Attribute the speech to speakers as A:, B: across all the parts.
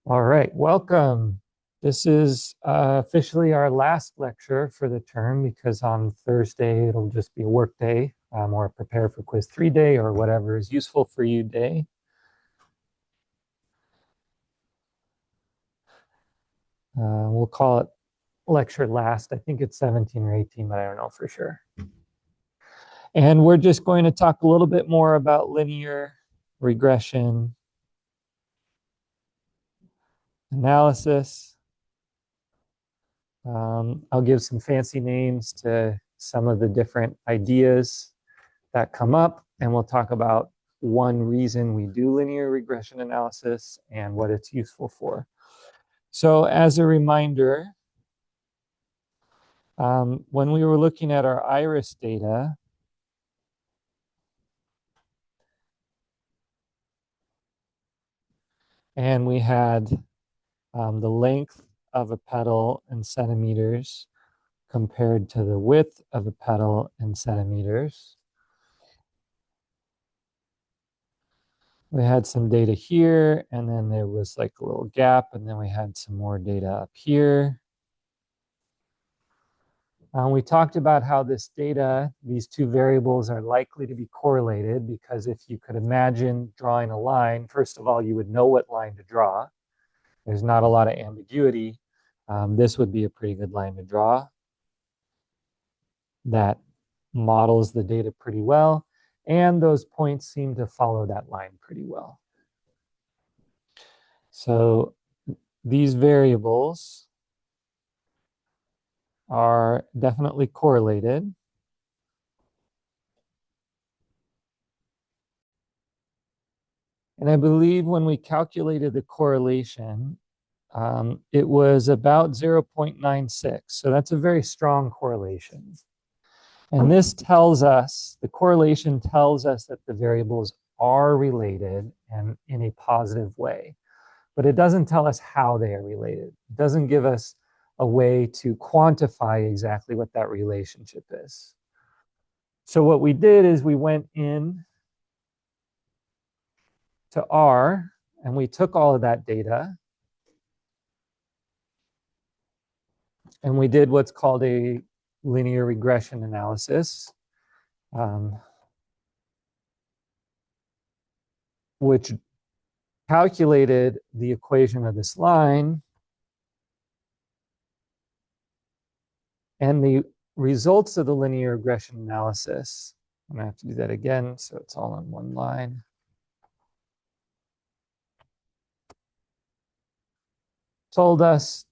A: All right, welcome. This is officially our last lecture for the term because on Thursday it'll just be a work day or a prepare for quiz 3 day or whatever is useful for you day. We'll call it lecture last. I think it's 17 or 18, but I don't know for sure. And we're just going to talk a little bit more about linear regression analysis. I'll give some fancy names to some of the different ideas that come up, and we'll talk about one reason we do linear regression analysis and what it's useful for. So as a reminder, when we were looking at our iris data, and we had the length of a petal in centimeters compared to the width of a petal in centimeters. We had some data here, and then there was like a little gap, and then we had some more data up here. We talked about how this data, these two variables are likely to be correlated because if you could imagine drawing a line, first of all, you would know what line to draw. There's not a lot of ambiguity. This would be a pretty good line to draw that models the data pretty well. And those points seem to follow that line pretty well. So these variables are definitely correlated. And I believe when we calculated the correlation, it was about 0.96. So that's a very strong correlation. And this tells us, the correlation tells us that the variables are related and in a positive way. But it doesn't tell us how they are related. It doesn't give us a way to quantify exactly what that relationship is. So what we did is we went in to R and we took all of that data and we did what's called a linear regression analysis, which calculated the equation of this line. And the results of the linear regression analysis, I'm gonna have to do that again, so it's all on one line. Told us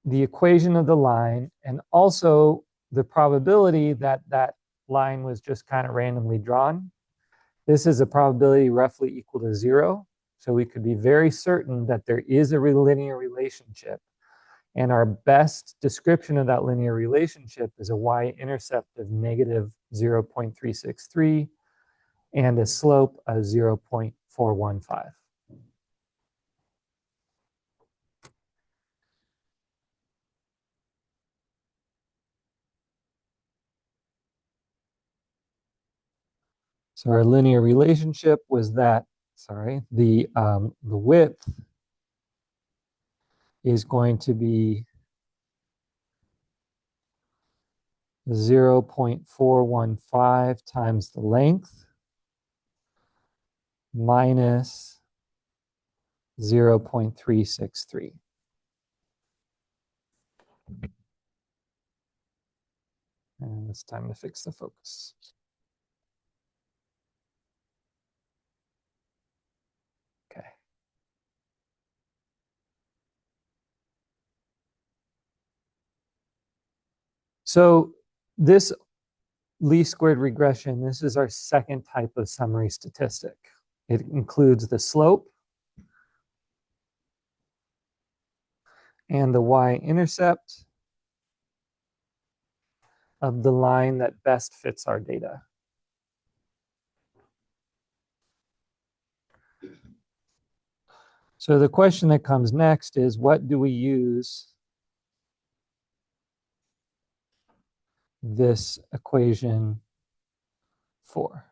A: the equation of the line and also the probability that that line was just kind of randomly drawn. This is a probability roughly equal to 0. So we could be very certain that there is a linear relationship. And our best description of that linear relationship is a y-intercept of negative 0.363 and a slope of 0.415. So our linear relationship was that, the width is going to be 0.415 times the length minus 0.363. And it's time to fix the focus. Okay. So this least squared regression, this is our second type of summary statistic. It includes the slope and the y-intercept of the line that best fits our data. So the question that comes next is, what do we use this equation for?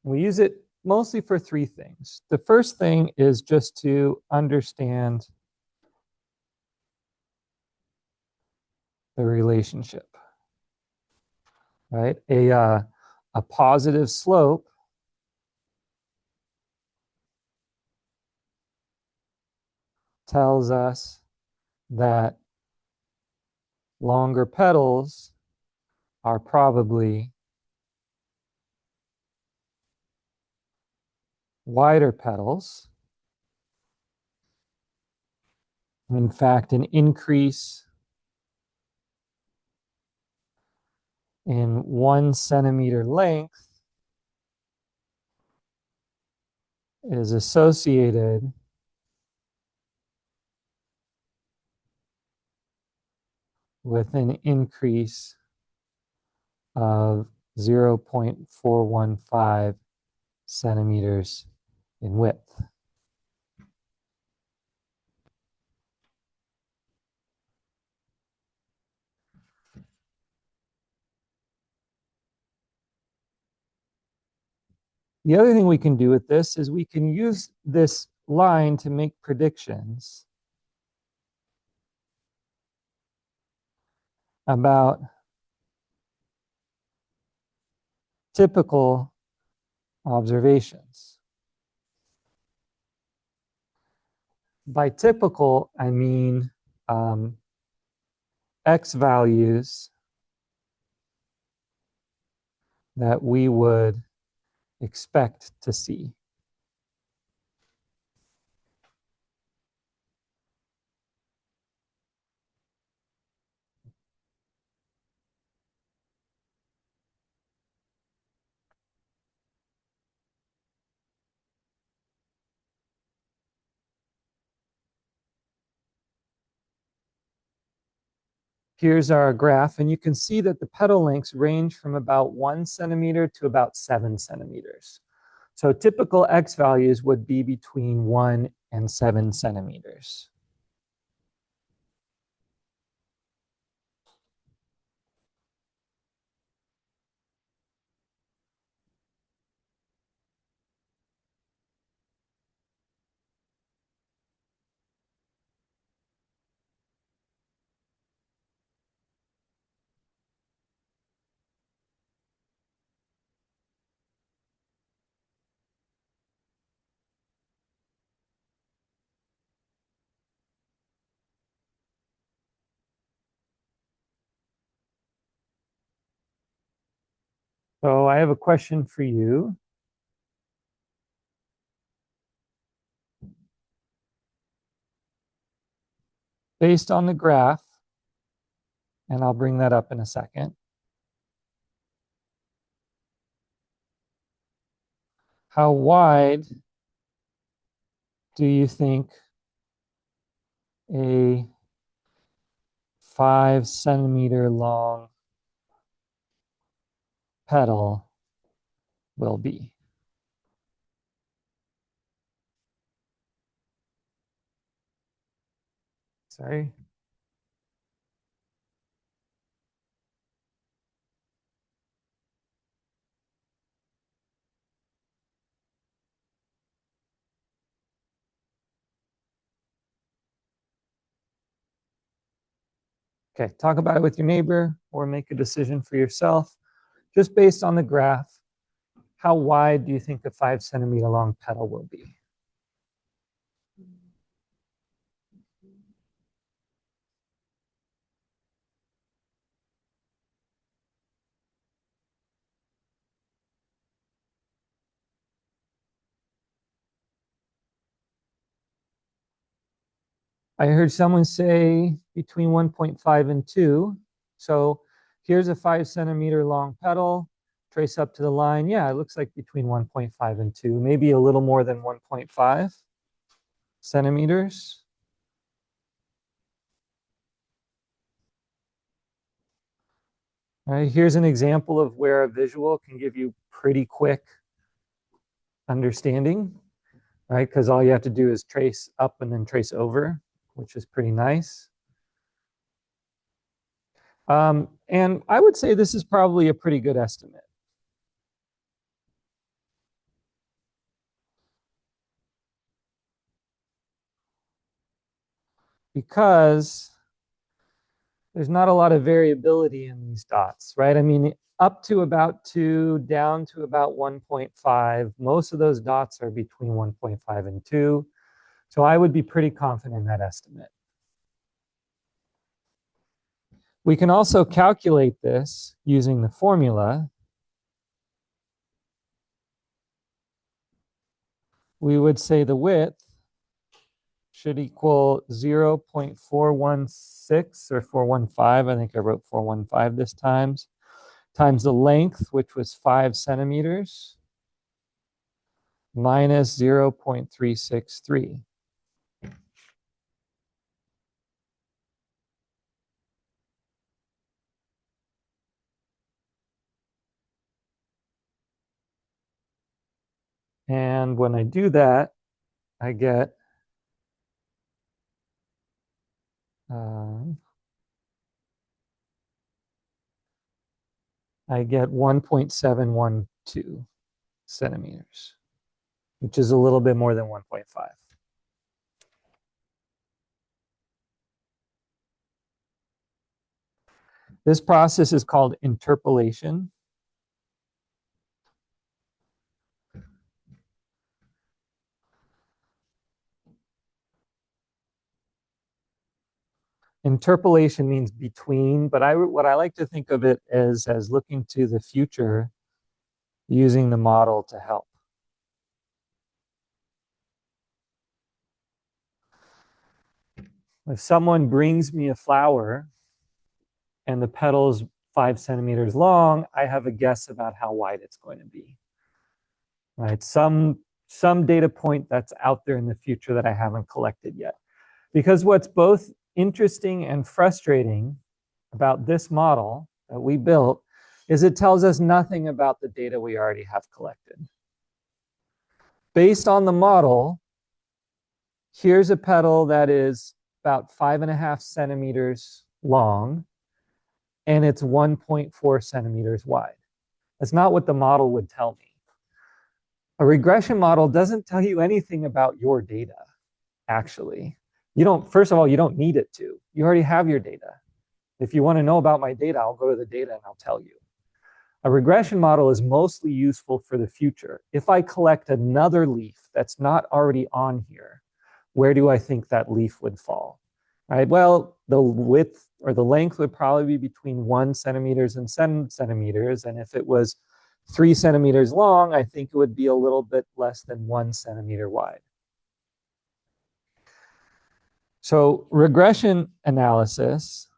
A: We use it mostly for three things. The first thing is just to understand the relationship, right? A positive slope tells us that longer petals are probably wider petals. In fact, an increase in 1 centimeter length is associated with an increase of 0.415 centimeters in width. The other thing we can do with this is we can use this line to make predictions about typical observations. By typical, I mean X values that we would expect to see. Here's our graph, and you can see that the petal lengths range from about 1 centimeter to about 7 centimeters. So typical X values would be between 1 and 7 centimeters. So I have a question for you. Based on the graph, and I'll bring that up in a second, how wide do you think a 5 centimeter long petal will be? Sorry. Okay, talk about it with your neighbor or make a decision for yourself. Just based on the graph, how wide do you think a 5 centimeter long petal will be? I heard someone say between 1.5 and 2. So here's a 5 centimeter long petal. Trace up to the line. Yeah, it looks like between 1.5 and 2, maybe a little more than 1.5 centimeters. All right, here's an example of where a visual can give you pretty quick understanding, right? Because all you have to do is trace up and then trace over, which is pretty nice. And I would say this is probably a pretty good estimate. because there's not a lot of variability in these dots, right? I mean, up to about 2, down to about 1.5. Most of those dots are between 1.5 and 2. So I would be pretty confident in that estimate. We can also calculate this using the formula. We would say the width should equal 0.416 or 415. I think I wrote 415 this time, times the length, which was 5 centimeters, minus 0.363. And when I do that, I get um, 1.712 centimeters, which is a little bit more than 1.5. This process is called interpolation. Interpolation means between, but what I like to think of it as looking to the future using the model to help. If someone brings me a flower and the petal's 5 centimeters long, I have a guess about how wide it's going to be. Right? Some data point that's out there in the future that I haven't collected yet. Because what's both interesting and frustrating about this model that we built is it tells us nothing about the data we already have collected. Based on the model, here's a petal that is about 5.5 centimeters long, and it's 1.4 centimeters wide. That's not what the model would tell me. A regression model doesn't tell you anything about your data, actually. First of all, you don't need it to. You already have your data. If you want to know about my data, I'll go to the data and I'll tell you. A regression model is mostly useful for the future. If I collect another leaf that's not already on here, where do I think that leaf would fall? Right? Well, the width or the length would probably be between 1 centimeters and 7 centimeters. And if it was 3 centimeters long, I think it would be a little bit less than 1 centimeter wide. So regression analysis,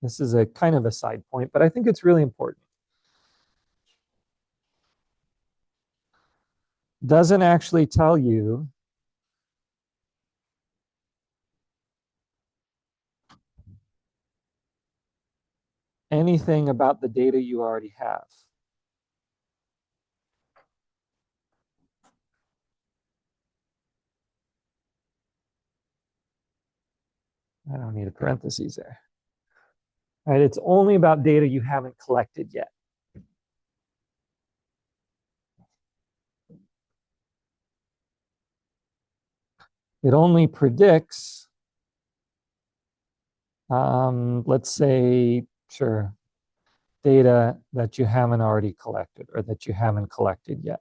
A: this is a kind of a side point, but I think it's really important. Doesn't actually tell you anything about the data you already have. I don't need a parentheses there. Right? It's only about data you haven't collected yet. It only predicts, let's say, sure, data that you haven't already collected or that you haven't collected yet.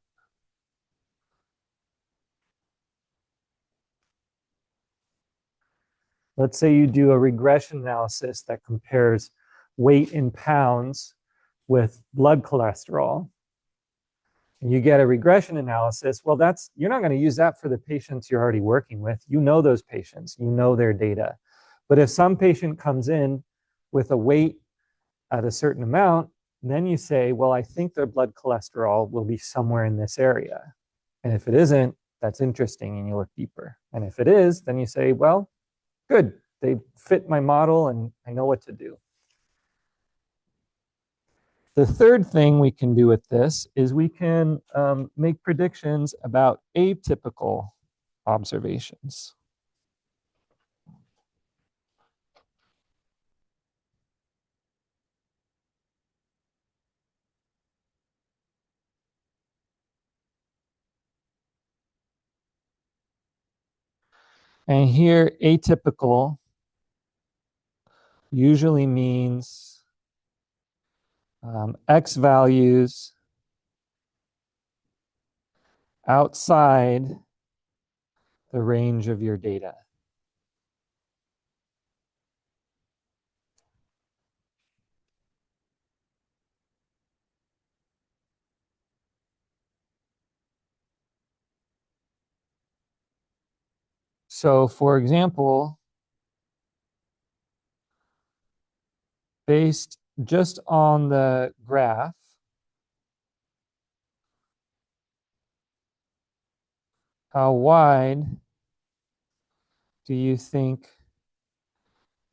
A: Let's say you do a regression analysis that compares weight in pounds with blood cholesterol. And you get a regression analysis. Well, you're not going to use that for the patients you're already working with. You know those patients, you know their data. But if some patient comes in with a weight at a certain amount, then you say, well, I think their blood cholesterol will be somewhere in this area. And if it isn't, that's interesting, and you look deeper. And if it is, then you say, well, good, they fit my model and I know what to do. The third thing we can do with this is we can make predictions about atypical observations. And here, atypical usually means X values outside the range of your data. So for example, based just on the graph, how wide do you think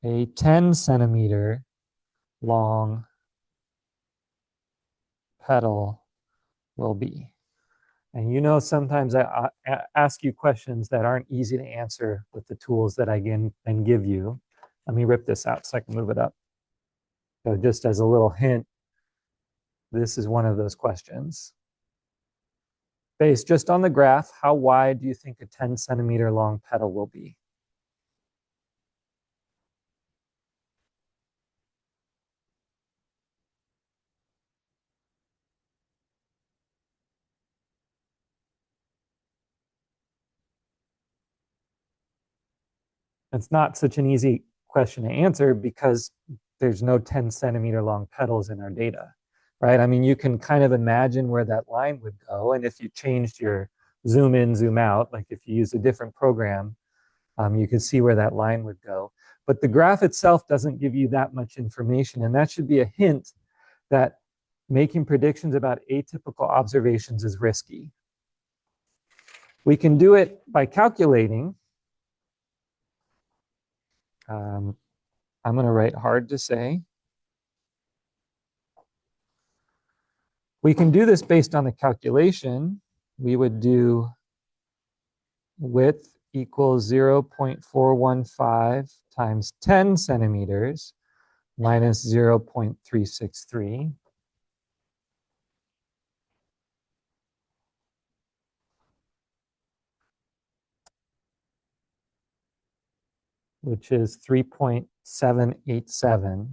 A: a 10 centimeter long petal will be? And you know, sometimes I ask you questions that aren't easy to answer with the tools that I can give you. Let me rip this out so I can move it up. So just as a little hint, this is one of those questions. Based just on the graph, how wide do you think a 10 centimeter long petal will be? It's not such an easy question to answer because there's no 10 centimeter long petals in our data, right? I mean, you can kind of imagine where that line would go. And if you changed your zoom in, zoom out, like if you use a different program, you can see where that line would go. But the graph itself doesn't give you that much information. And that should be a hint that making predictions about atypical observations is risky. We can do it by calculating. I'm going to write hard to say. We can do this based on the calculation. We would do width equals 0.415 times 10 centimeters minus 0.363. Which is 3.787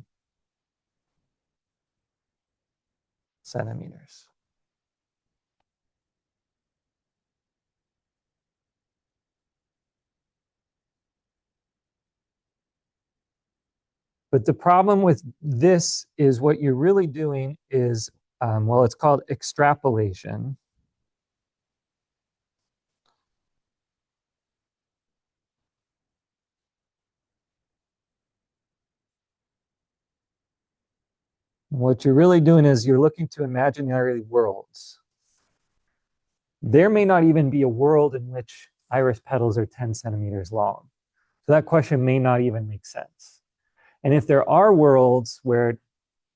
A: centimeters. But the problem with this is what you're really doing is, well, it's called extrapolation. What you're really doing is you're looking to imaginary worlds. There may not even be a world in which iris petals are 10 centimeters long. So that question may not even make sense. And if there are worlds where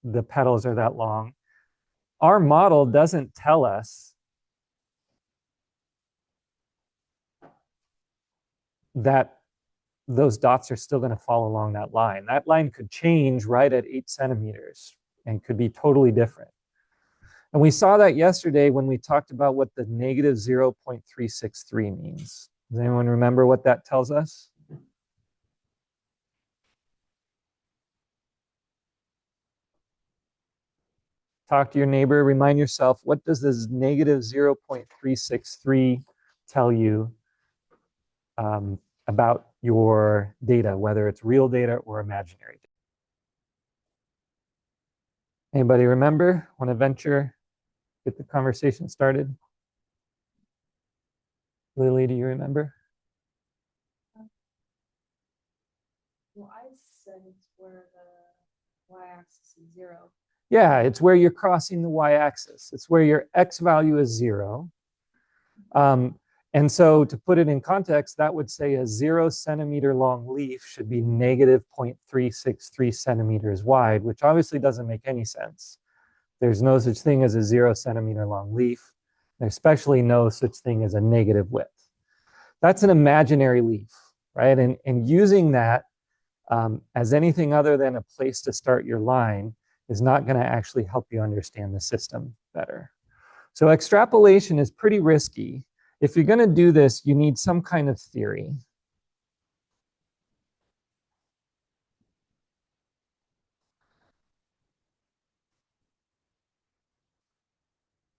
A: the petals are that long, our model doesn't tell us that those dots are still going to fall along that line. That line could change right at 8 centimeters and could be totally different. And we saw that yesterday when we talked about what the negative 0.363 means. Does anyone remember what that tells us? Talk to your neighbor, remind yourself, what does this negative 0.363 tell you about your data, whether it's real data or imaginary data? Anybody remember? Want to venture, get the conversation started? Lily, do you remember?
B: Well, I said it's where the y-axis is 0.
A: Yeah, it's where you're crossing the y-axis. It's where your x value is 0. And so to put it in context, that would say a 0 centimeter long leaf should be negative 0.363 centimeters wide, which obviously doesn't make any sense. There's no such thing as a 0 centimeter long leaf, and especially no such thing as a negative width. That's an imaginary leaf, right? And using that as anything other than a place to start your line is not going to actually help you understand the system better. So extrapolation is pretty risky. If you're going to do this, you need some kind of theory.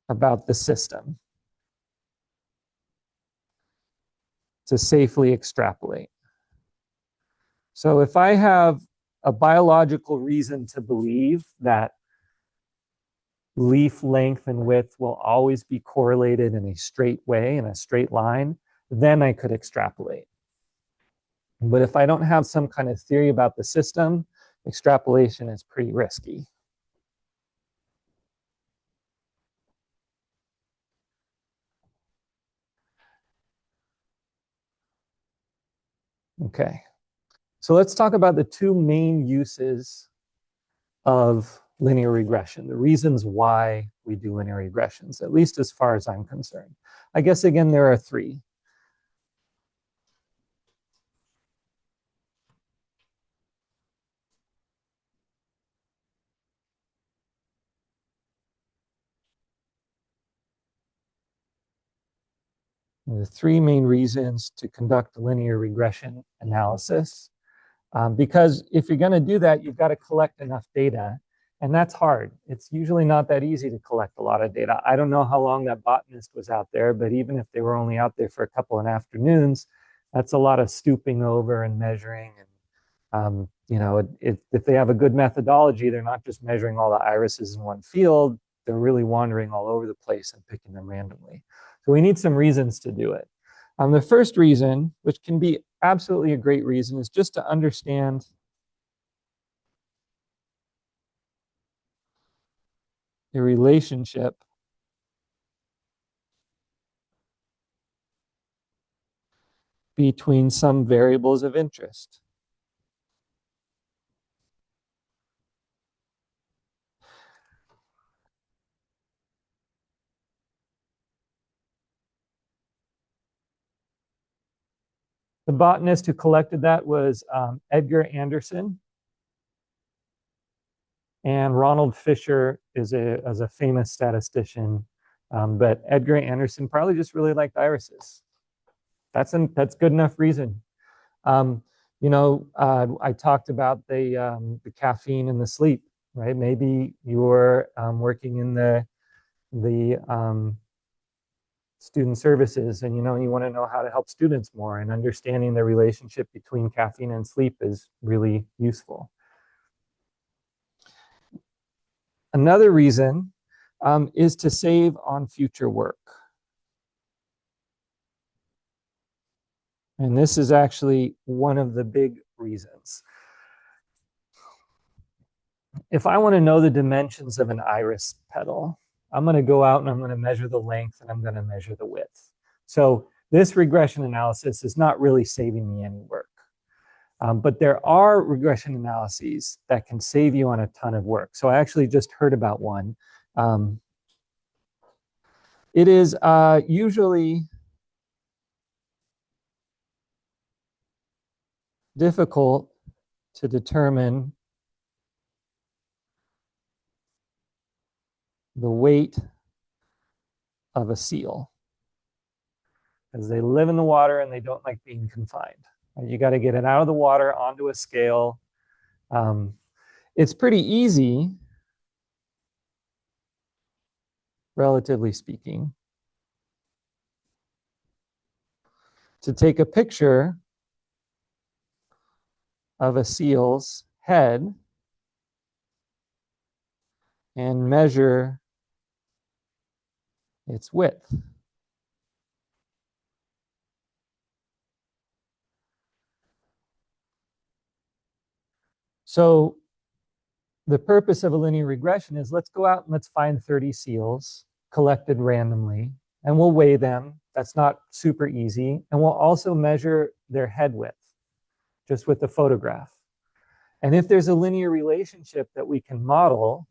A: about the system to safely extrapolate. So if I have a biological reason to believe that leaf length and width will always be correlated in a straight way, in a straight line, then I could extrapolate. But if I don't have some kind of theory about the system, extrapolation is pretty risky. Okay, so let's talk about the two main uses of linear regression, the reasons why we do linear regressions, at least as far as I'm concerned. I guess, again, there are three. The three main reasons to conduct linear regression analysis. Because if you're going to do that, you've got to collect enough data. And that's hard. It's usually not that easy to collect a lot of data. I don't know how long that botanist was out there, but even if they were only out there for a couple of afternoons, that's a lot of stooping over and measuring. And if they have a good methodology, they're not just measuring all the irises in one field. They're really wandering all over the place and picking them randomly. So we need some reasons to do it. The first reason, which can be absolutely a great reason, is just to understand the relationship between some variables of interest. The botanist who collected that was Edgar Anderson. And Ronald Fisher is a famous statistician. But Edgar Anderson probably just really liked irises. That's good enough reason. I talked about the caffeine and the sleep, right? Maybe you're working in the student services, and you want to know how to help students more, and understanding the relationship between caffeine and sleep is really useful. Another reason is to save on future work. And this is actually one of the big reasons. If I want to know the dimensions of an iris petal, I'm going to go out and I'm going to measure the length and I'm going to measure the width. So this regression analysis is not really saving me any work. But there are regression analyses that can save you on a ton of work. So I actually just heard about one. It is usually difficult to determine the weight of a seal, because they live in the water and they don't like being confined. You got to get it out of the water onto a scale. It's pretty easy, relatively speaking, to take a picture of a seal's head and measure its width. So the purpose of a linear regression is, let's go out and let's find 30 seals collected randomly, and we'll weigh them. That's not super easy. And we'll also measure their head width just with the photograph. And if there's a linear relationship that we can model,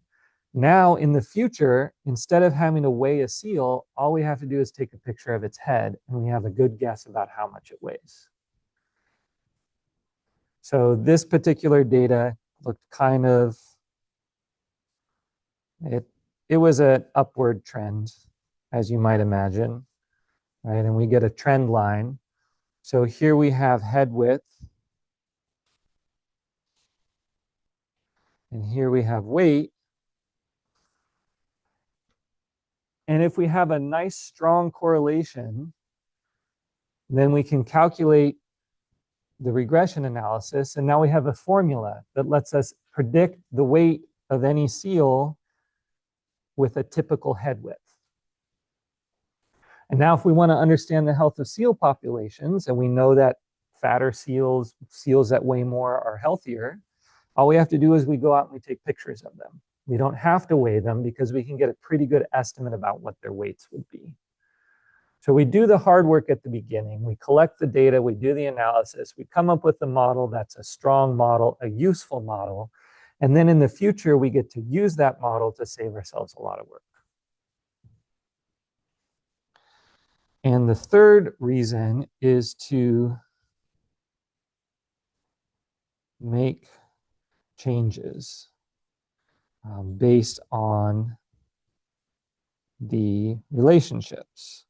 A: now in the future, instead of having to weigh a seal, all we have to do is take a picture of its head and we have a good guess about how much it weighs. So this particular data looked kind of, it was an upward trend, as you might imagine, right? And we get a trend line. So here we have head width, and here we have weight. And if we have a nice strong correlation, then we can calculate the regression analysis. And now we have a formula that lets us predict the weight of any seal with a typical head width. And now if we want to understand the health of seal populations, and we know that fatter seals, seals that weigh more are healthier, all we have to do is we go out and we take pictures of them. We don't have to weigh them because we can get a pretty good estimate about what their weights would be. So we do the hard work at the beginning. We collect the data, we do the analysis, we come up with a model that's a strong model, a useful model. And then in the future, we get to use that model to save ourselves a lot of work. And the third reason is to make changes based on the relationships.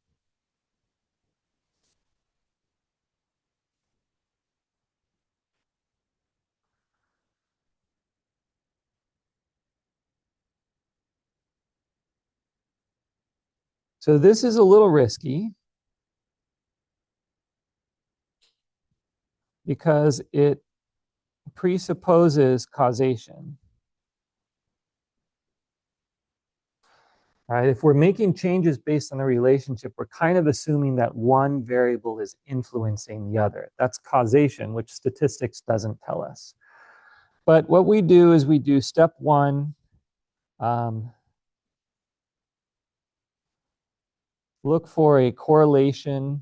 A: So this is a little risky because it presupposes causation. Right? If we're making changes based on the relationship, we're kind of assuming that one variable is influencing the other. That's causation, which statistics doesn't tell us. But what we do is we do step one, look for a correlation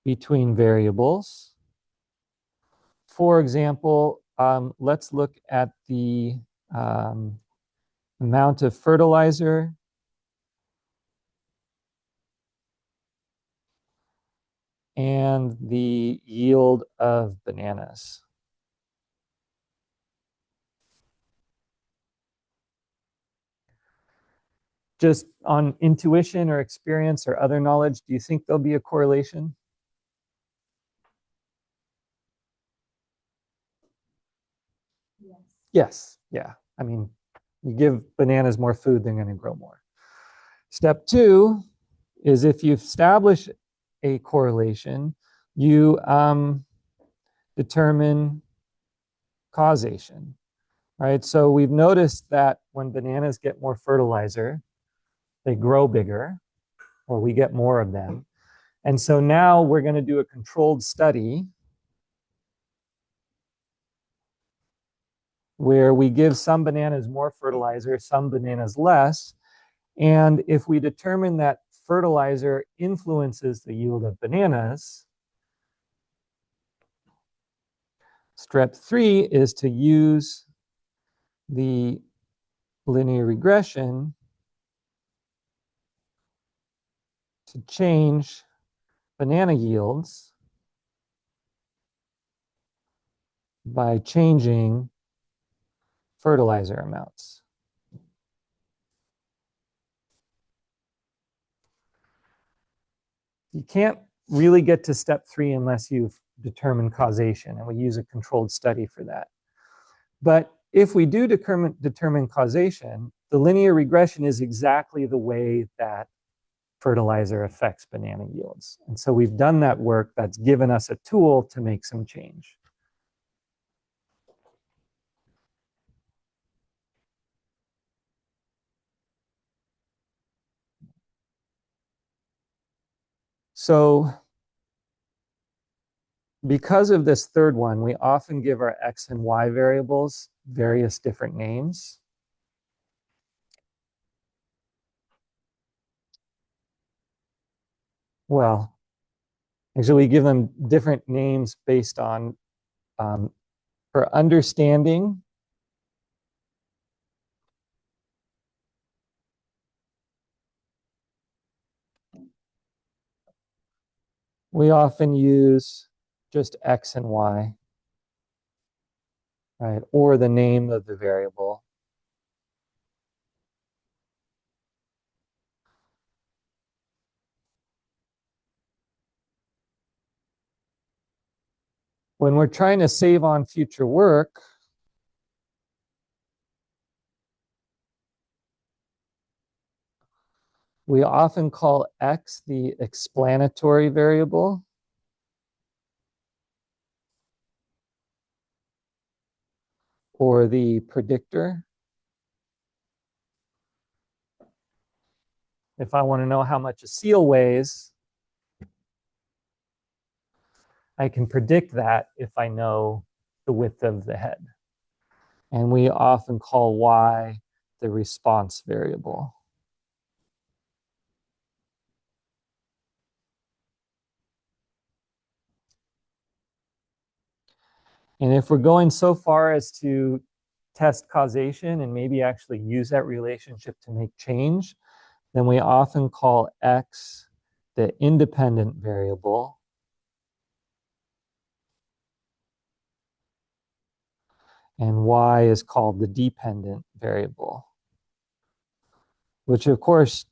A: between variables. For example, let's look at the amount of fertilizer and the yield of bananas. Just on intuition or experience or other knowledge, do you think there'll be a correlation?
B: Yes.
A: Yes, yeah. I mean, you give bananas more food, they're going to grow more. Step two is if you establish a correlation, you determine causation, right? So we've noticed that when bananas get more fertilizer, they grow bigger, or we get more of them. And so now we're going to do a controlled study where we give some bananas more fertilizer, some bananas less. And if we determine that fertilizer influences the yield of bananas, step three is to use the linear regression to change banana yields by changing fertilizer amounts. You can't really get to step three unless you've determined causation, and we use a controlled study for that. But if we do determine causation, the linear regression is exactly the way that fertilizer affects banana yields. And so we've done that work that's given us a tool to make some change. So because of this third one, we often give our X and Y variables various different names. Well, actually, we give them different names based on, for understanding, we often use just X and Y, right? Or the name of the variable. When we're trying to save on future work, We often call X the explanatory variable. Or the predictor. If I want to know how much a seal weighs, I can predict that if I know the width of the head. And we often call Y the response variable. And if we're going so far as to test causation and maybe actually use that relationship to make change, then we often call X the independent variable. And Y is called the dependent variable, which of course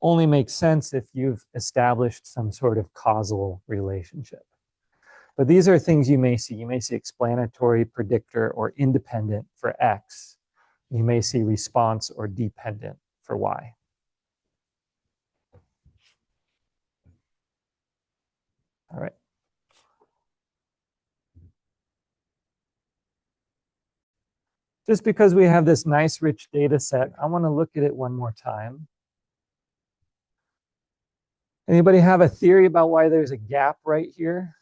A: only makes sense if you've established some sort of causal relationship. But these are things you may see. You may see explanatory, predictor, or independent for X. You may see response or dependent for Y. All right. Just because we have this nice rich data set, I want to look at it one more time. Anybody have a theory about why there's a gap right here?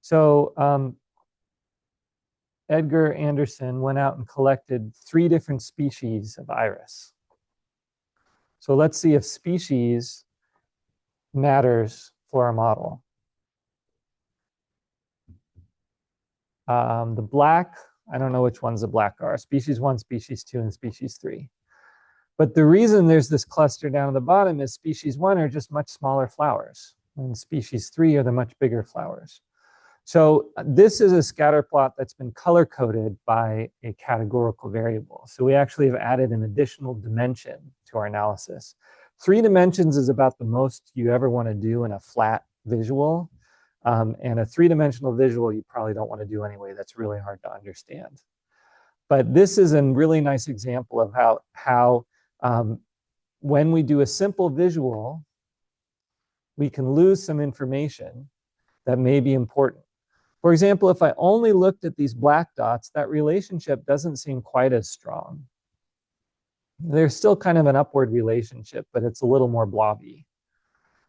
A: So Edgar Anderson went out and collected 3 different species of iris. So let's see if species matters for our model. The black, I don't know which ones the black are, species 1, species 2, and species 3. But the reason there's this cluster down at the bottom is species 1 are just much smaller flowers, and species 3 are the much bigger flowers. So this is a scatter plot that's been color-coded by a categorical variable. So we actually have added an additional dimension to our analysis. 3 dimensions is about the most you ever want to do in a flat visual. And a 3-dimensional visual you probably don't want to do anyway. That's really hard to understand. But this is a really nice example of how when we do a simple visual, we can lose some information that may be important. For example, if I only looked at these black dots, that relationship doesn't seem quite as strong. There's still kind of an upward relationship, but it's a little more blobby.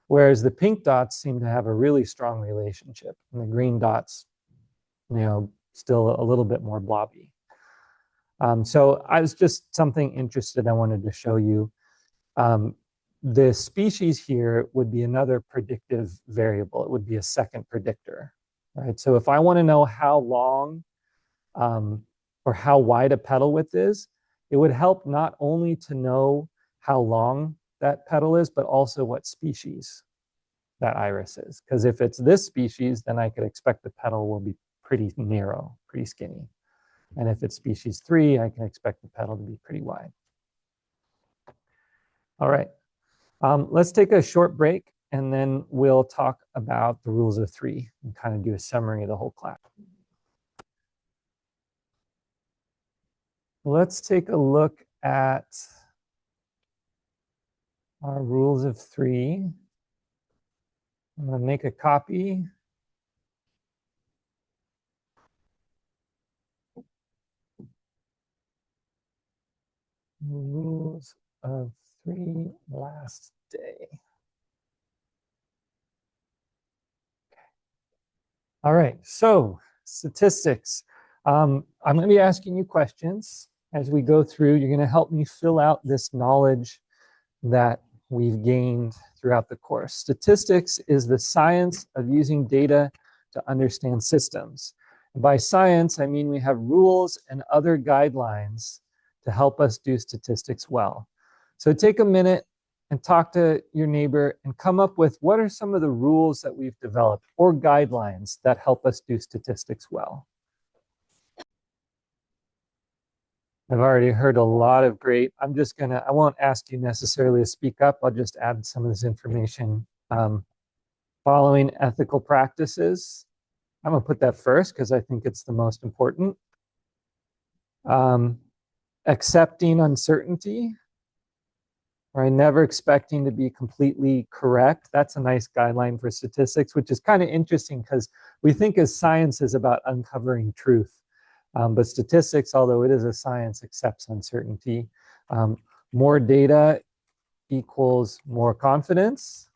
A: Whereas the pink dots seem to have a really strong relationship, and the green dots, still a little bit more blobby. So I was just something interested I wanted to show you. The species here would be another predictive variable. It would be a second predictor. Right? So if I want to know how long or how wide a petal width is, it would help not only to know how long that petal is, but also what species that iris is. Because if it's this species, then I could expect the petal will be pretty narrow, pretty skinny. And if it's species 3, I can expect the petal to be pretty wide. All right, let's take a short break, and then we'll talk about the rules of 3 and kind of do a summary of the whole class. Let's take a look at our rules of 3. I'm going to make a copy. Rules of 3 last day. All right, so statistics. I'm going to be asking you questions as we go through. You're going to help me fill out this knowledge that we've gained throughout the course. Statistics is the science of using data to understand systems. And by science, I mean we have rules and other guidelines to help us do statistics well. So take a minute and talk to your neighbor and come up with what are some of the rules that we've developed or guidelines that help us do statistics well. I've already heard a lot of great. I won't ask you necessarily to speak up. I'll just add some of this information. Following ethical practices. I'm going to put that first because I think it's the most important. Accepting uncertainty, right? Never expecting to be completely correct. That's a nice guideline for statistics, which is kind of interesting because we think as science is about uncovering truth. But statistics, although it is a science, accepts uncertainty. More data equals more confidence.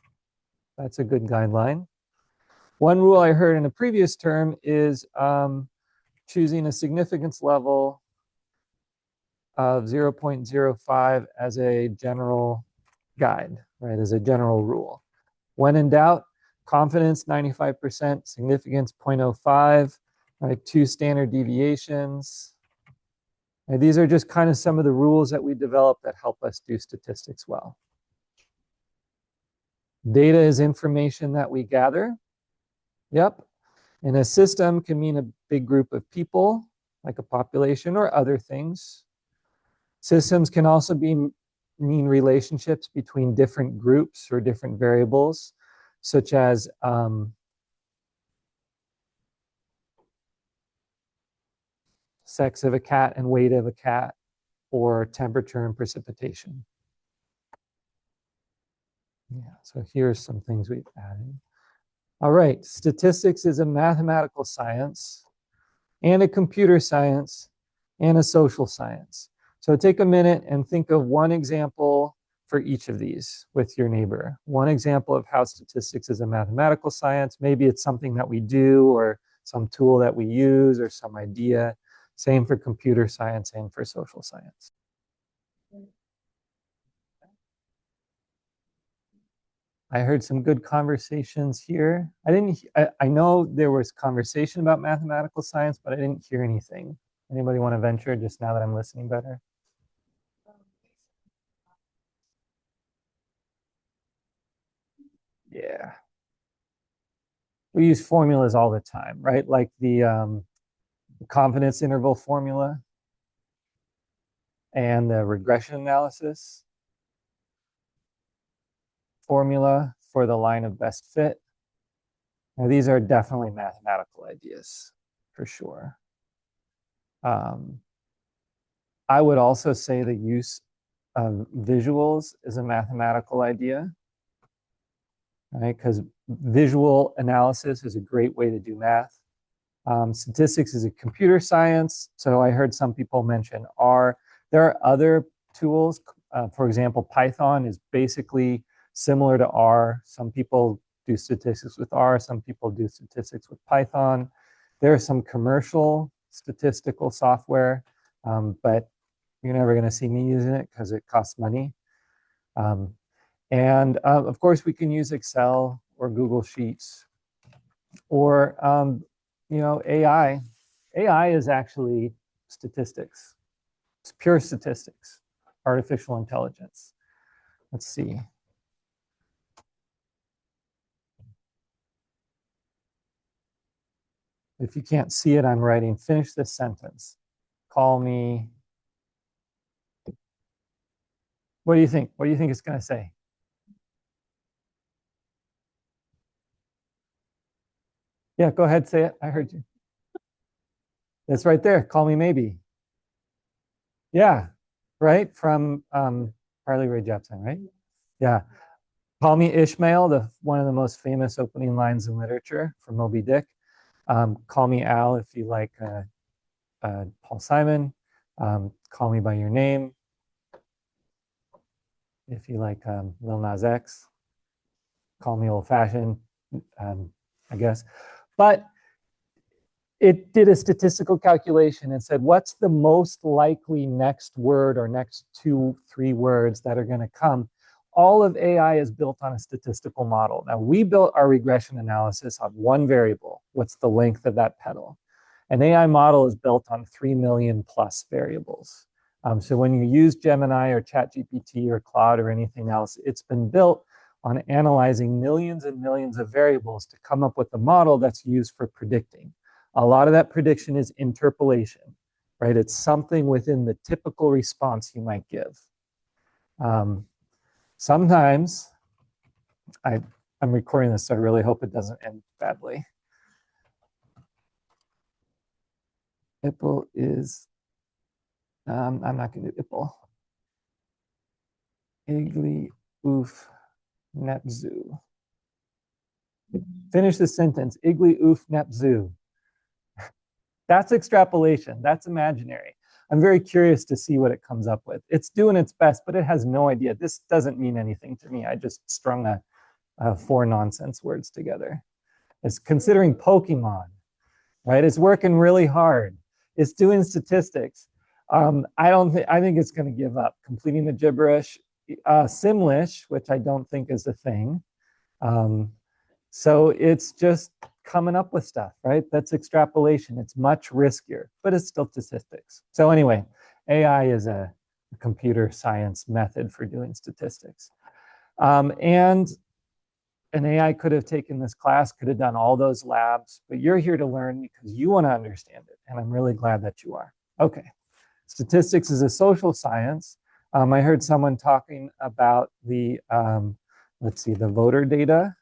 A: That's a good guideline. One rule I heard in a previous term is choosing a significance level of 0.05 as a general guide, right, as a general rule. When in doubt, confidence 95%, significance 0.05, right, 2 standard deviations. And these are just kind of some of the rules that we develop that help us do statistics well. Data is information that we gather. Yep. And a system can mean a big group of people, like a population or other things. Systems can also mean relationships between different groups or different variables, such as sex of a cat and weight of a cat, or temperature and precipitation. Yeah, so here's some things we've added. All right, statistics is a mathematical science and a computer science and a social science. So take a minute and think of one example for each of these with your neighbor. One example of how statistics is a mathematical science. Maybe it's something that we do or some tool that we use or some idea. Same for computer science and for social science. I heard some good conversations here. I know there was conversation about mathematical science, but I didn't hear anything. Anybody want to venture just now that I'm listening better? Yeah. We use formulas all the time, right? Like the confidence interval formula and the regression analysis formula for the line of best fit. Now, these are definitely mathematical ideas for sure. I would also say the use of visuals is a mathematical idea, right? Because visual analysis is a great way to do math. Statistics is a computer science. So I heard some people mention R. There are other tools. For example, Python is basically similar to R. Some people do statistics with R. Some people do statistics with Python. There are some commercial statistical software, but you're never going to see me using it because it costs money. And of course, we can use Excel or Google Sheets or AI. AI is actually statistics. It's pure statistics, artificial intelligence. Let's see. If you can't see it, I'm writing, finish this sentence. Call me. What do you think? What do you think it's going to say? Yeah, go ahead, say it. I heard you. It's right there. Call me maybe. Yeah, right? From Harley Ray Jepsen, right? Yeah. Call me Ishmael, one of the most famous opening lines in literature from Moby Dick. Call me Al if you like Paul Simon. Call me by your name if you like Lil Nas X. Call me old fashioned, I guess. But it did a statistical calculation and said, what's the most likely next word or next 2-3 words that are going to come? All of AI is built on a statistical model. Now, we built our regression analysis on one variable. What's the length of that petal? An AI model is built on 3 million plus variables. So when you use Gemini or ChatGPT or Claude or anything else, it's been built on analyzing millions and millions of variables to come up with a model that's used for predicting. A lot of that prediction is interpolation. right? It's something within the typical response you might give. Sometimes I'm recording this, so I really hope it doesn't end badly. IPL is, I'm not going to do IPL. Igli oof nepzu. Finish the sentence. Igli oof nepzu. That's extrapolation. That's imaginary. I'm very curious to see what it comes up with. It's doing its best, but it has no idea. This doesn't mean anything to me. I just strung four nonsense words together. It's considering Pokemon, right? It's working really hard. It's doing statistics. I think it's going to give up completing the gibberish. Simlish, which I don't think is a thing. So it's just coming up with stuff, right? That's extrapolation. It's much riskier, but it's still statistics. So anyway, AI is a computer science method for doing statistics. And an AI could have taken this class, could have done all those labs, but you're here to learn because you want to understand it. And I'm really glad that you are. Okay. Statistics is a social science. I heard someone talking about the, the voter data,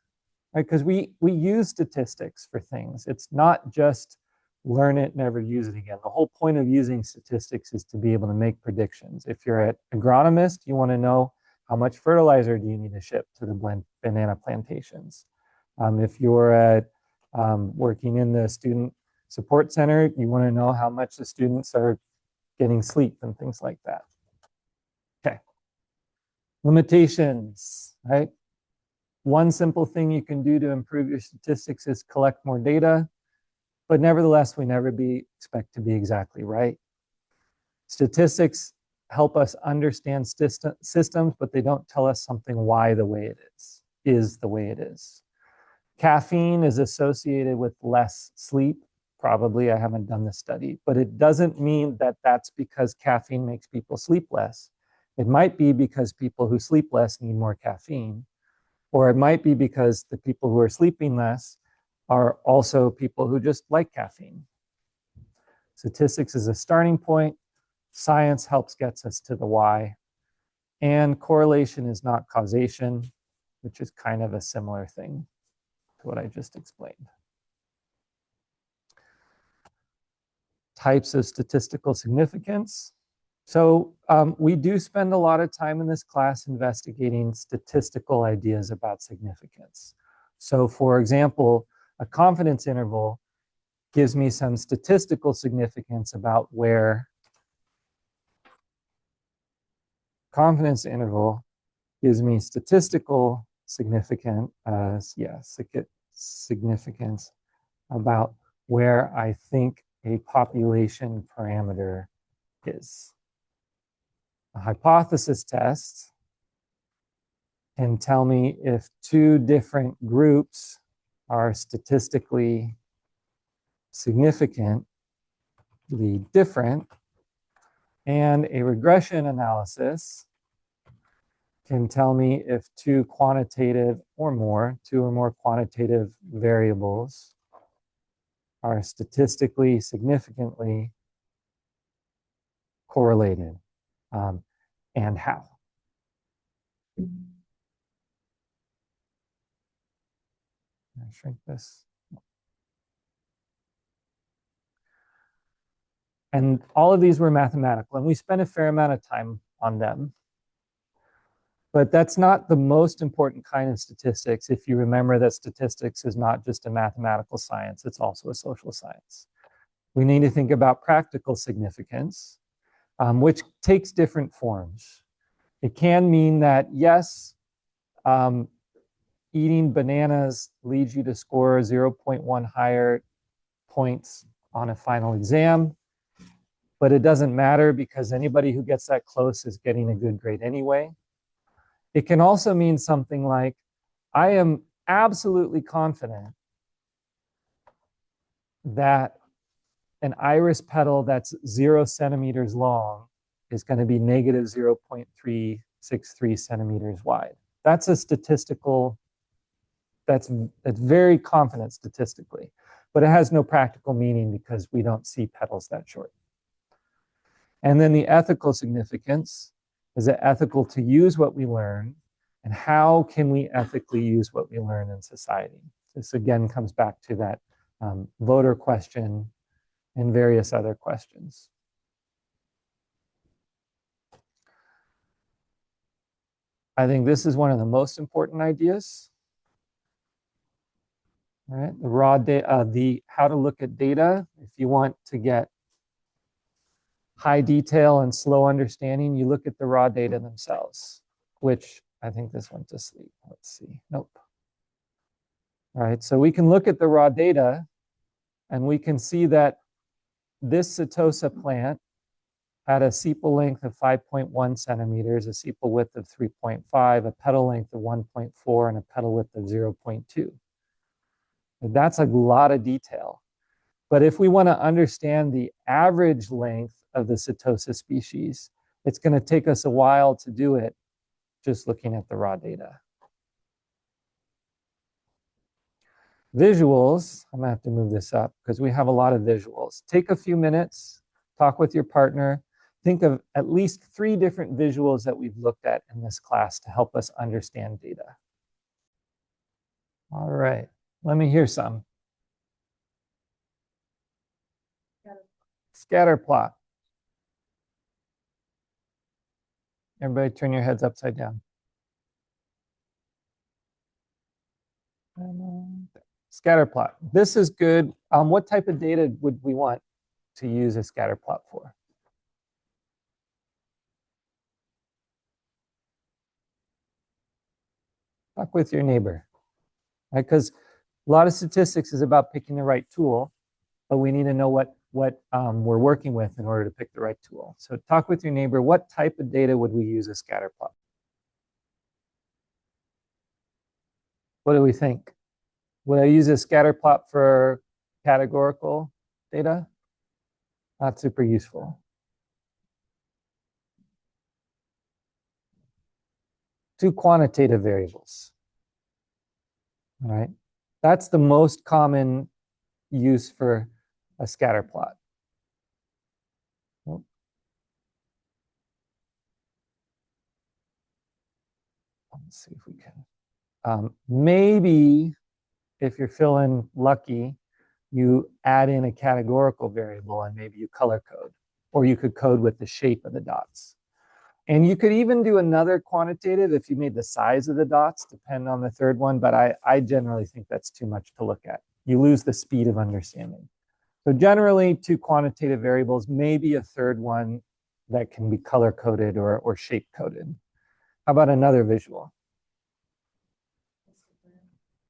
A: right? Because we use statistics for things. It's not just learn it, never use it again. The whole point of using statistics is to be able to make predictions. If you're an agronomist, you want to know how much fertilizer do you need to ship to the banana plantations. If you're working in the student support center, you want to know how much the students are getting sleep and things like that. Okay. Limitations, right? One simple thing you can do to improve your statistics is collect more data, but nevertheless, we never expect to be exactly right. Statistics help us understand systems, but they don't tell us something why the way it is the way it is. Caffeine is associated with less sleep. Probably, I haven't done this study, but it doesn't mean that that's because caffeine makes people sleep less. It might be because people who sleep less need more caffeine, or it might be because the people who are sleeping less are also people who just like caffeine. Statistics is a starting point. Science helps gets us to the why. And correlation is not causation, which is kind of a similar thing to what I just explained. Types of statistical significance. So we do spend a lot of time in this class investigating statistical ideas about significance. So for example, a confidence interval gives me some statistical significance about where confidence interval gives me statistical significance about where I think a population parameter is. A hypothesis test can tell me if two different groups are statistically significantly different, and a regression analysis can tell me if two or more quantitative variables are statistically significantly correlated, and how. I shrink this. And all of these were mathematical, and we spent a fair amount of time on them. But that's not the most important kind of statistics if you remember that statistics is not just a mathematical science, it's also a social science. We need to think about practical significance, which takes different forms. It can mean that, yes, eating bananas leads you to score 0.1 higher points on a final exam, but it doesn't matter because anybody who gets that close is getting a good grade anyway. It can also mean something like, I am absolutely confident that an iris petal that's 0 centimeters long is going to be negative 0.363 centimeters wide. That's a statistical, that's very confident statistically, but it has no practical meaning because we don't see petals that short. And then the ethical significance, is it ethical to use what we learn? And how can we ethically use what we learn in society? This again comes back to that voter question and various other questions. I think this is one of the most important ideas. All right, the raw data, the how to look at data. If you want to get high detail and slow understanding, you look at the raw data themselves, which I think this went to sleep. Let's see. Nope. All right, so we can look at the raw data and we can see that this Setosa plant had a sepal length of 5.1 centimeters, a sepal width of 3.5, a petal length of 1.4, and a petal width of 0.2. That's a lot of detail. But if we want to understand the average length of the Setosa species, it's going to take us a while to do it just looking at the raw data. Visuals, I'm going to have to move this up because we have a lot of visuals. Take a few minutes, talk with your partner, think of at least 3 different visuals that we've looked at in this class to help us understand data. All right, let me hear some. Scatter plot. Everybody turn your heads upside down. Scatter plot. This is good. What type of data would we want to use a scatter plot for? Talk with your neighbor, right? Because a lot of statistics is about picking the right tool, but we need to know what we're working with in order to pick the right tool. So talk with your neighbor. What type of data would we use a scatter plot? What do we think? Would I use a scatter plot for categorical data? Not super useful. Two quantitative variables. All right. That's the most common use for a scatter plot. Let's see if we can. Maybe if you're feeling lucky, you add in a categorical variable and maybe you color code, or you could code with the shape of the dots. And you could even do another quantitative if you made the size of the dots, depend on the third one, but I generally think that's too much to look at. You lose the speed of understanding. So generally 2 quantitative variables, maybe a third one that can be color coded or shape coded. How about another visual?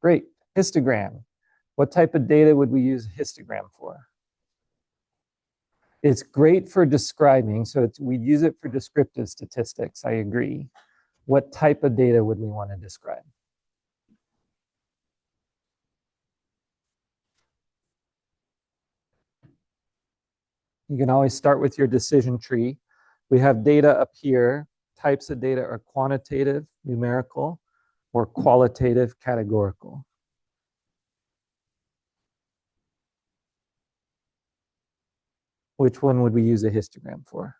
A: Great, histogram. What type of data would we use a histogram for? It's great for describing, so we'd use it for descriptive statistics, I agree. What type of data would we want to describe? You can always start with your decision tree. We have data up here. Types of data are quantitative, numerical, or qualitative, categorical. Which one would we use a histogram for?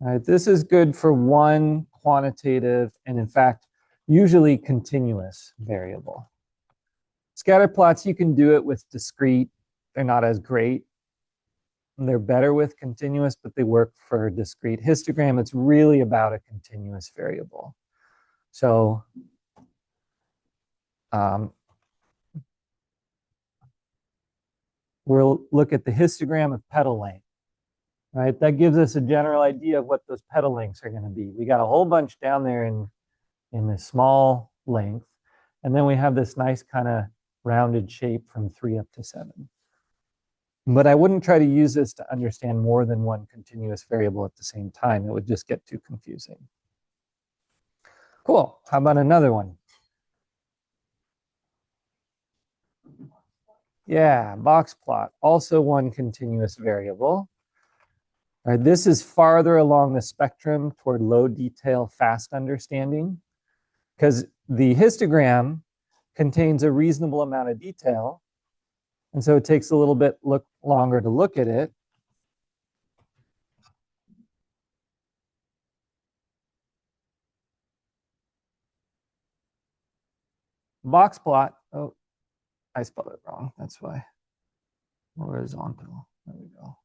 A: All right, this is good for one quantitative and in fact, usually continuous variable. Scatter plots, you can do it with discrete. They're not as great. They're better with continuous, but they work for discrete. Histogram, it's really about a continuous variable. So we'll look at the histogram of petal length, right? That gives us a general idea of what those petal lengths are going to be. We got a whole bunch down there in this small length, and then we have this nice kind of rounded shape from 3 up to 7. But I wouldn't try to use this to understand more than one continuous variable at the same time. It would just get too confusing. Cool. How about another one? Yeah, box plot, also one continuous variable. All right, this is farther along the spectrum toward low detail, fast understanding, because the histogram contains a reasonable amount of detail. And so it takes a little bit longer to look at it. Box plot, oh, I spelled it wrong. That's why. Horizontal, there we go.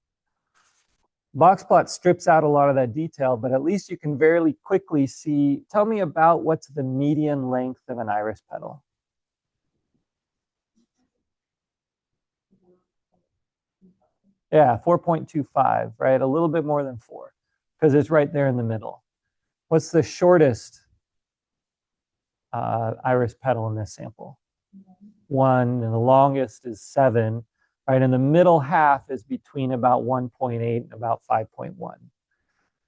A: Box plot strips out a lot of that detail, but at least you can very quickly see. Tell me about what's the median length of an iris petal. Yeah, 4.25, right? A little bit more than 4, because it's right there in the middle. What's the shortest iris petal in this sample? 1, and the longest is 7, right? And the middle half is between about 1.8 and about 5.1.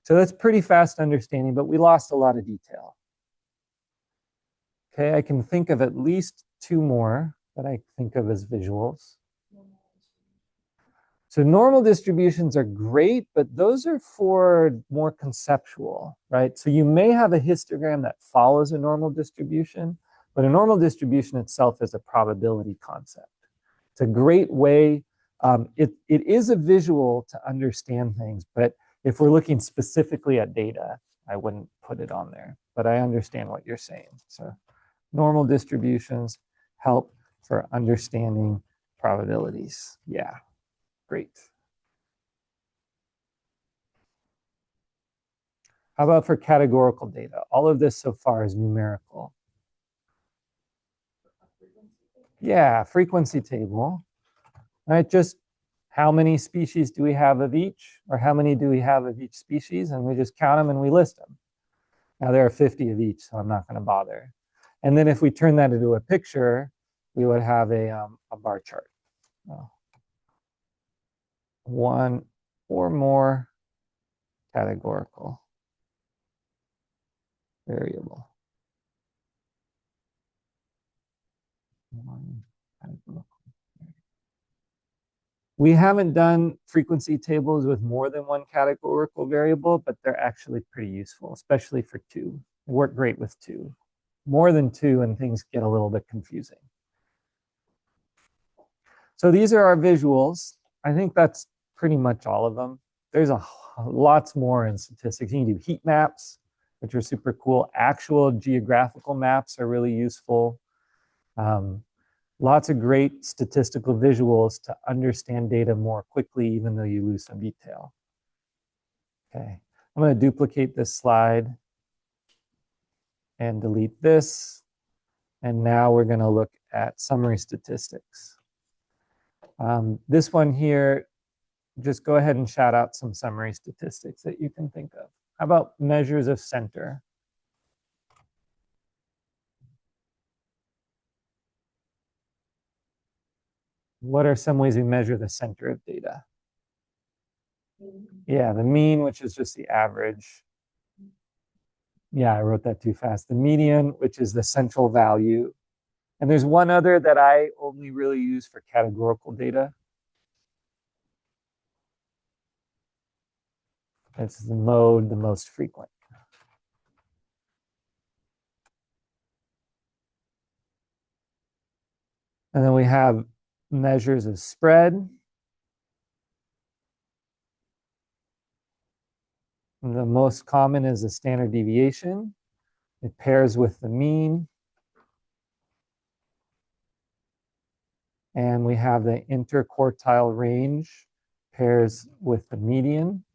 A: So that's pretty fast understanding, but we lost a lot of detail. Okay, I can think of at least 2 more that I think of as visuals. So normal distributions are great, but those are for more conceptual, right? So you may have a histogram that follows a normal distribution, but a normal distribution itself is a probability concept. It's a great way. It is a visual to understand things, but if we're looking specifically at data, I wouldn't put it on there, but I understand what you're saying. So normal distributions help for understanding probabilities. Yeah, great. How about for categorical data? All of this so far is numerical. Yeah, frequency table, right? Just how many species do we have of each, or how many do we have of each species? And we just count them and we list them. Now there are 50 of each, so I'm not going to bother. And then if we turn that into a picture, we would have a bar chart. One or more categorical variable. We haven't done frequency tables with more than one categorical variable, but they're actually pretty useful, especially for 2. They work great with 2. More than 2 and things get a little bit confusing. So these are our visuals. I think that's pretty much all of them. There's lots more in statistics. You can do heat maps, which are super cool. Actual geographical maps are really useful. Lots of great statistical visuals to understand data more quickly, even though you lose some detail. Okay, I'm going to duplicate this slide and delete this. And now we're going to look at summary statistics. This one here, just go ahead and shout out some summary statistics that you can think of. How about measures of center? What are some ways we measure the center of data? Yeah, the mean, which is just the average. Yeah, I wrote that too fast. The median, which is the central value. And there's one other that I only really use for categorical data. It's the mode, the most frequent. And then we have measures of spread. The most common is the standard deviation. It pairs with the mean. And we have the interquartile range pairs with the median,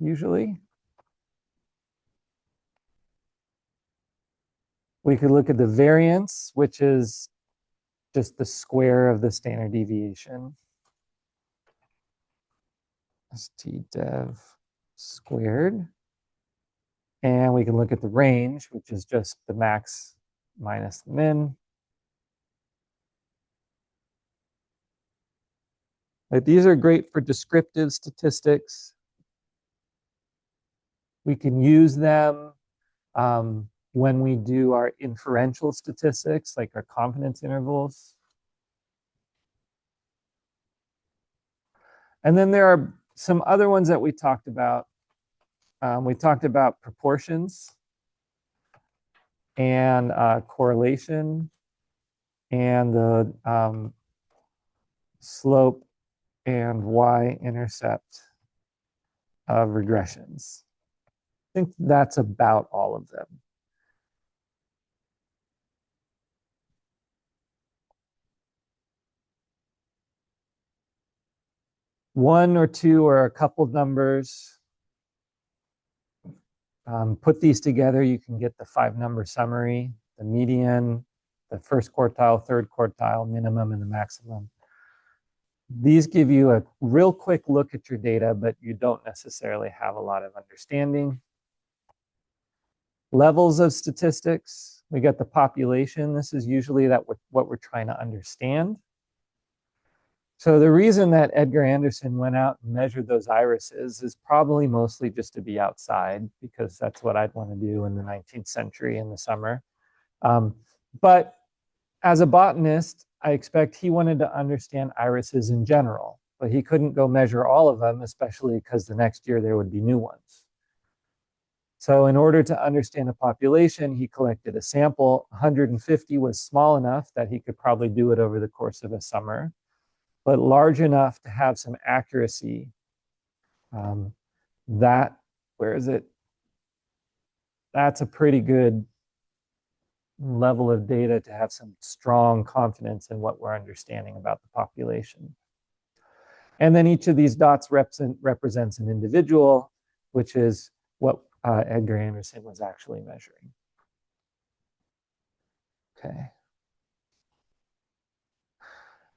A: usually. We could look at the variance, which is just the square of the standard deviation. ST_dev squared. And we can look at the range, which is just the max minus the min. Right, these are great for descriptive statistics. We can use them when we do our inferential statistics, like our confidence intervals. And then there are some other ones that we talked about proportions and correlation and the slope and y-intercept of regressions. I think that's about all of them. One or two or a couple numbers. Put these together, you can get the 5-number summary, the median, the first quartile, third quartile, minimum, and the maximum. These give you a real quick look at your data, but you don't necessarily have a lot of understanding. Levels of statistics, we got the population. This is usually what we're trying to understand. So the reason that Edgar Anderson went out and measured those irises is probably mostly just to be outside, because that's what I'd want to do in the 19th century in the summer. But as a botanist, I expect he wanted to understand irises in general, but he couldn't go measure all of them, especially because the next year there would be new ones. So in order to understand a population, he collected a sample. 150 was small enough that he could probably do it over the course of a summer, but large enough to have some accuracy. Where is it? That's a pretty good level of data to have some strong confidence in what we're understanding about the population. And then each of these dots represents an individual, which is what Edgar Anderson was actually measuring. Okay.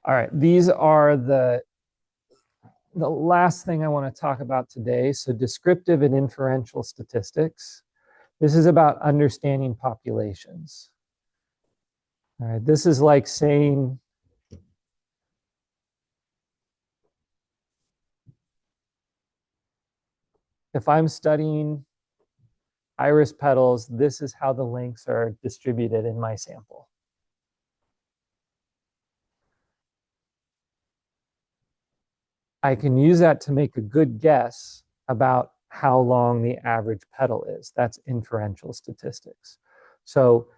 A: All right, these are the last thing I want to talk about today. So descriptive and inferential statistics. This is about understanding populations. All right, this is like saying, if I'm studying iris petals, this is how the lengths are distributed in my sample. I can use that to make a good guess about how long the average petal is. That's inferential statistics. So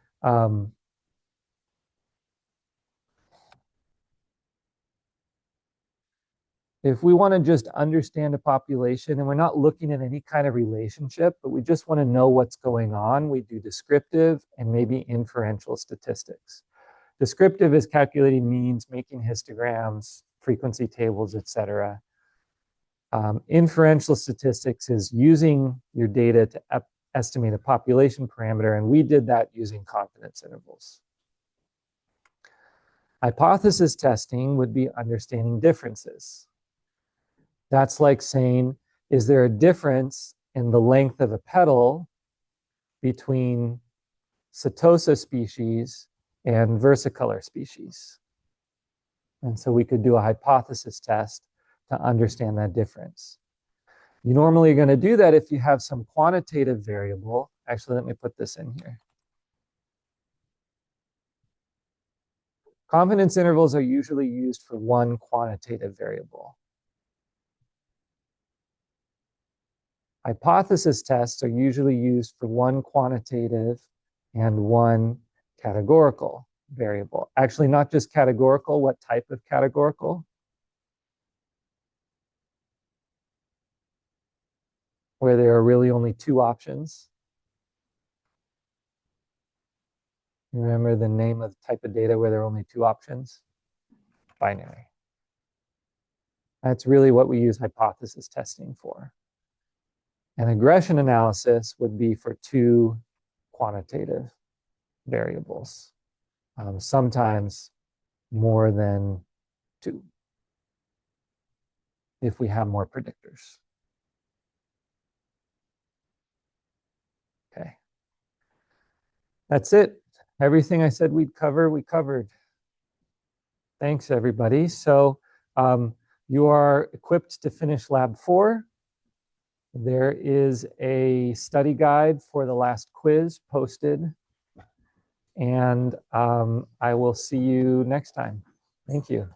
A: if we want to just understand a population and we're not looking at any kind of relationship, but we just want to know what's going on, we do descriptive and maybe inferential statistics. Descriptive is calculating means, making histograms, frequency tables, etc. Inferential statistics is using your data to estimate a population parameter, and we did that using confidence intervals. Hypothesis testing would be understanding differences. That's like saying, is there a difference in the length of a petal between Setosa species and versicolor species? And so we could do a hypothesis test to understand that difference. You normally are going to do that if you have some quantitative variable. Actually, let me put this in here. Confidence intervals are usually used for one quantitative variable. Hypothesis tests are usually used for one quantitative and one categorical variable. Actually, not just categorical, what type of categorical? Where there are really only two options. Remember the name of the type of data where there are only two options? Binary. That's really what we use hypothesis testing for. And regression analysis would be for two quantitative variables, sometimes more than two, if we have more predictors. Okay. That's it. Everything I said we'd cover, we covered. Thanks, everybody. So you are equipped to finish Lab 4. There is a study guide for the last quiz posted. And I will see you next time. Thank you.